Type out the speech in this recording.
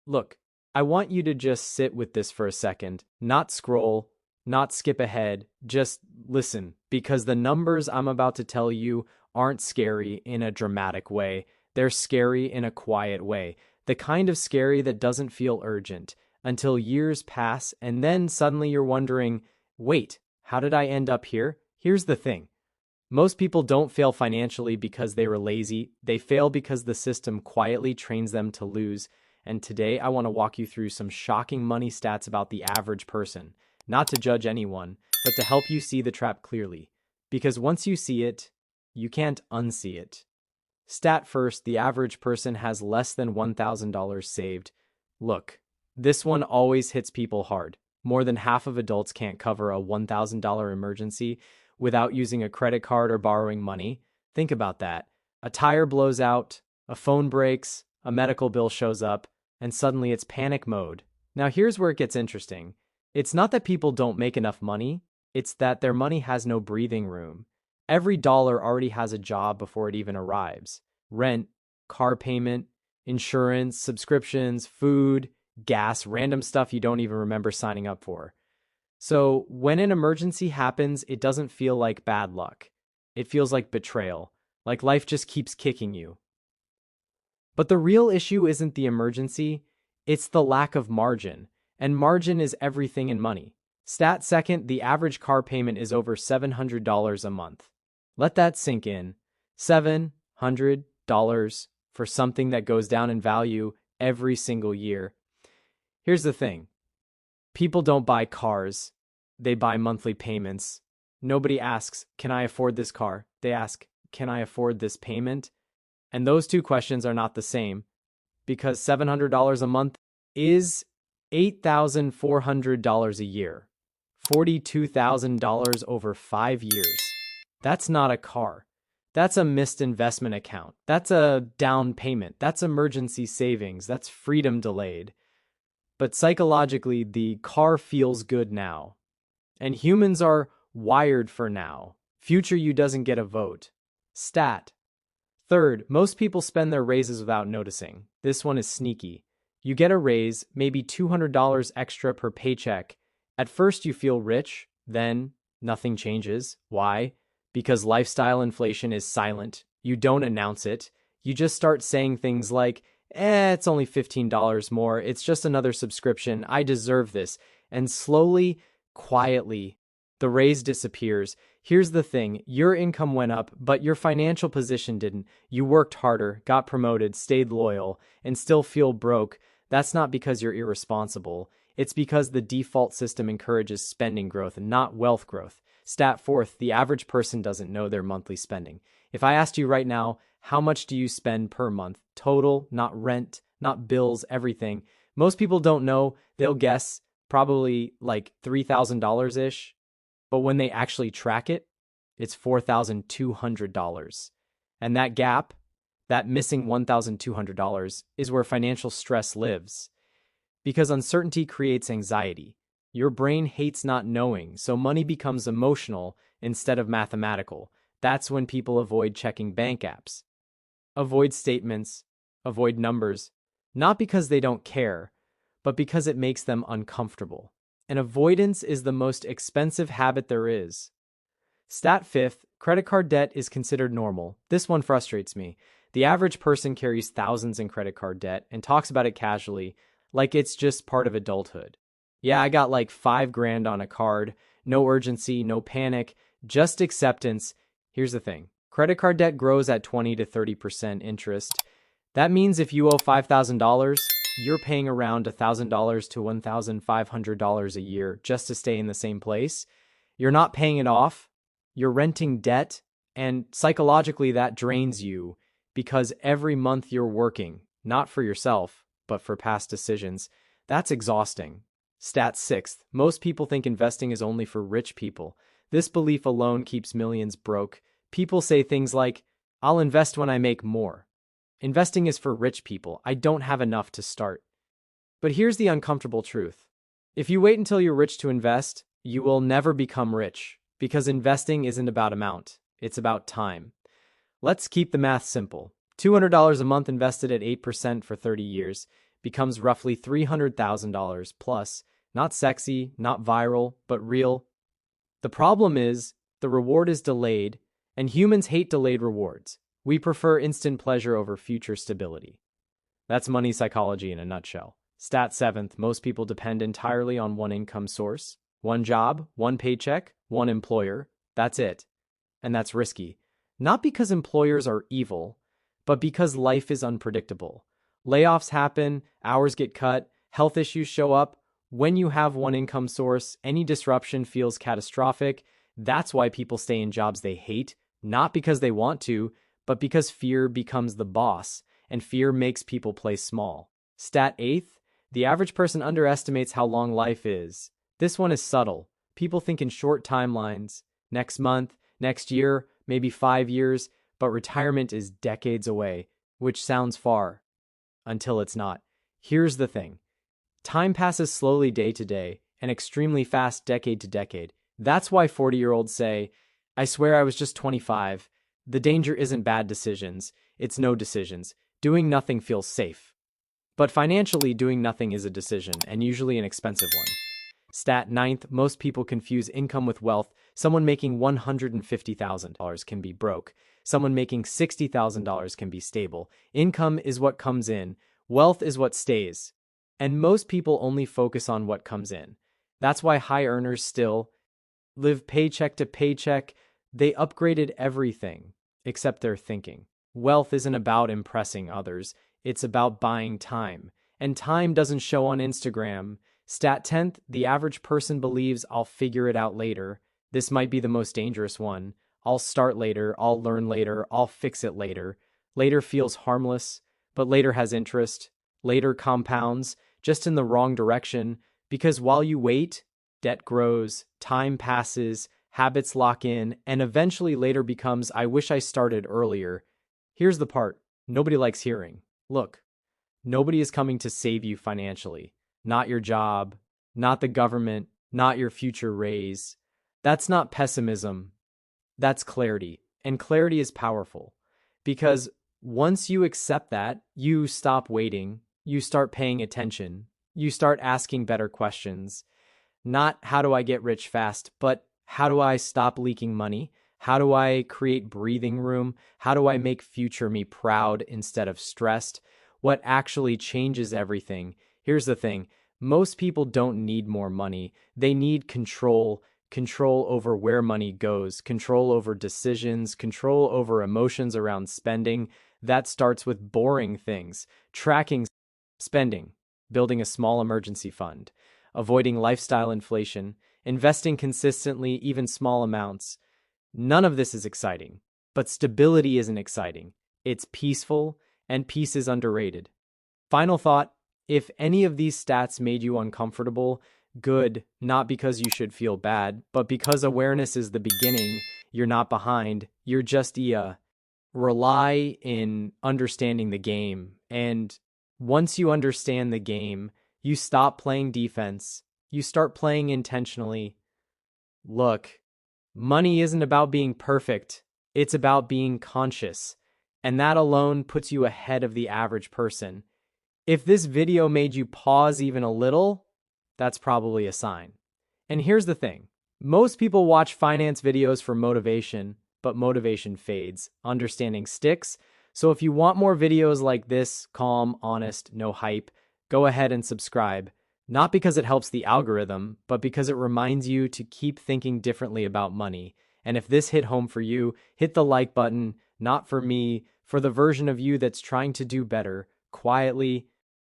Look, I want you to just sit with this for a second, not scroll, not skip ahead, just listen, because the numbers I'm about to tell you aren't scary in a dramatic way. They're scary in a quiet way, the kind of scary that doesn't feel urgent until years pass and then suddenly you're wondering, wait, how did I end up here? Here's the thing. Most people don't fail financially because they were lazy. They fail because the system quietly trains them to lose. And today I want to walk you through some shocking money stats about the average person, not to judge anyone, but to help you see the trap clearly. Because once you see it, you can't unsee it. Stat first, the average person has less than $1,000 saved. Look, this one always hits people hard. More than half of adults can't cover a $1,000 emergency without using a credit card or borrowing money. Think about that. A tire blows out, a phone breaks, a medical bill shows up, and suddenly it's panic mode. Now here's where it gets interesting. It's not that people don't make enough money, it's that their money has no breathing room. Every dollar already has a job before it even arrives. Rent, car payment, insurance, subscriptions, food, gas, random stuff you don't even remember signing up for. So when an emergency happens, it doesn't feel like bad luck. It feels like betrayal, like life just keeps kicking you. But the real issue isn't the emergency, it's the lack of margin. And margin is everything in money. Stat second, the average car payment is over $700 a month. Let that sink in. $700 for something that goes down in value every single year. Here's the thing. People don't buy cars, they buy monthly payments. Nobody asks, can I afford this car? They ask, can I afford this payment? And those two questions are not the same, because $700 a month is $8,400 a year, $42,000 over 5 years. That's not a car. That's a missed investment account. That's a down payment. That's emergency savings. That's freedom delayed. But psychologically, the car feels good now. And humans are wired for now. Future you doesn't get a vote. Stat. Third, most people spend their raises without noticing. This one is sneaky. You get a raise, maybe $200 extra per paycheck. At first you feel rich, then nothing changes. Why? Because lifestyle inflation is silent. You don't announce it. You just start saying things like, it's only $15 more. It's just another subscription. I deserve this. And slowly, quietly, the raise disappears. Here's the thing. Your income went up, but your financial position didn't. You worked harder, got promoted, stayed loyal, and still feel broke. That's not because you're irresponsible. It's because the default system encourages spending growth and not wealth growth. Stat fourth, the average person doesn't know their monthly spending. If I asked you right now, how much do you spend per month? Total, not rent, not bills, everything. Most people don't know. They'll guess probably like $3,000-ish. But when they actually track it, it's $4,200. And that gap, that missing $1,200, is where financial stress lives. Because uncertainty creates anxiety. Your brain hates not knowing, so money becomes emotional instead of mathematical. That's when people avoid checking bank apps, avoid statements, avoid numbers, not because they don't care, but because it makes them uncomfortable. And avoidance is the most expensive habit there is. Stat fifth, credit card debt is considered normal. This one frustrates me. The average person carries thousands in credit card debt and talks about it casually, like it's just part of adulthood. Yeah, I got like $5,000 on a card, no urgency, no panic, just acceptance. Here's the thing. Credit card debt grows at 20 to 30% interest. That means if you owe $5,000, you're paying around $1,000 to $1,500 a year just to stay in the same place. You're not paying it off. You're renting debt, and psychologically that drains you because every month you're working, not for yourself, but for past decisions. That's exhausting. Stat sixth, most people think investing is only for rich people. This belief alone keeps millions broke. People say things like, I'll invest when I make more. Investing is for rich people. I don't have enough to start. But here's the uncomfortable truth. If you wait until you're rich to invest, you will never become rich, because investing isn't about amount. It's about time. Let's keep the math simple. $200 a month invested at 8% for 30 years becomes roughly $300,000 plus. Not sexy, not viral, but real. The problem is, the reward is delayed, and humans hate delayed rewards. We prefer instant pleasure over future stability. That's money psychology in a nutshell. Stat seventh, most people depend entirely on one income source. One job, one paycheck, one employer. That's it. And that's risky. Not because employers are evil, but because life is unpredictable. Layoffs happen, hours get cut, health issues show up. When you have one income source, any disruption feels catastrophic. That's why people stay in jobs they hate, not because they want to, but because fear becomes the boss, and fear makes people play small. Stat eighth, the average person underestimates how long life is. This one is subtle. People think in short timelines, next month, next year, maybe 5 years, but retirement is decades away, which sounds far, until it's not. Here's the thing. Time passes slowly day to day, and extremely fast decade to decade. That's why 40-year-olds say, I swear I was just 25. The danger isn't bad decisions, it's no decisions. Doing nothing feels safe. But financially, doing nothing is a decision, and usually an expensive one. Stat ninth, most people confuse income with wealth. Someone making $150,000 can be broke. Someone making $60,000 can be stable. Income is what comes in. Wealth is what stays. And most people only focus on what comes in. That's why high earners still live paycheck to paycheck. They upgraded everything except their thinking. Wealth isn't about impressing others. It's about buying time. And time doesn't show on Instagram. Stat 10th, the average person believes I'll figure it out later. This might be the most dangerous one. I'll start later, I'll learn later, I'll fix it later. Later feels harmless, but later has interest. Later compounds, just in the wrong direction, because while you wait, debt grows, time passes, habits lock in, and eventually later becomes, I wish I started earlier. Here's the part nobody likes hearing. Look, nobody is coming to save you financially. Not your job, not the government, not your future raise. That's not pessimism. That's clarity. And clarity is powerful. Because once you accept that, you stop waiting, you start paying attention, you start asking better questions. Not how do I get rich fast, but how do I stop leaking money? How do I create breathing room? How do I make future me proud instead of stressed? What actually changes everything? Here's the thing. Most people don't need more money. They need control. Control over where money goes, control over decisions, control over emotions around spending. That starts with boring things. Tracking spending, building a small emergency fund, avoiding lifestyle inflation, investing consistently, even small amounts. None of this is exciting, but stability isn't exciting. It's peaceful, and peace is underrated. Final thought, if any of these stats made you uncomfortable, good, not because you should feel bad, but because awareness is the beginning. You're not behind, you're just rely in understanding the game. And once you understand the game, you stop playing defense, you start playing intentionally. Look, money isn't about being perfect, it's about being conscious. And that alone puts you ahead of the average person. If this video made you pause even a little, that's probably a sign. And here's the thing. Most people watch finance videos for motivation, but motivation fades. Understanding sticks. So if you want more videos like this, calm, honest, no hype, go ahead and subscribe. Not because it helps the algorithm, but because it reminds you to keep thinking differently about money. And if this hit home for you, hit the like button, not for me, for the version of you that's trying to do better, quietly,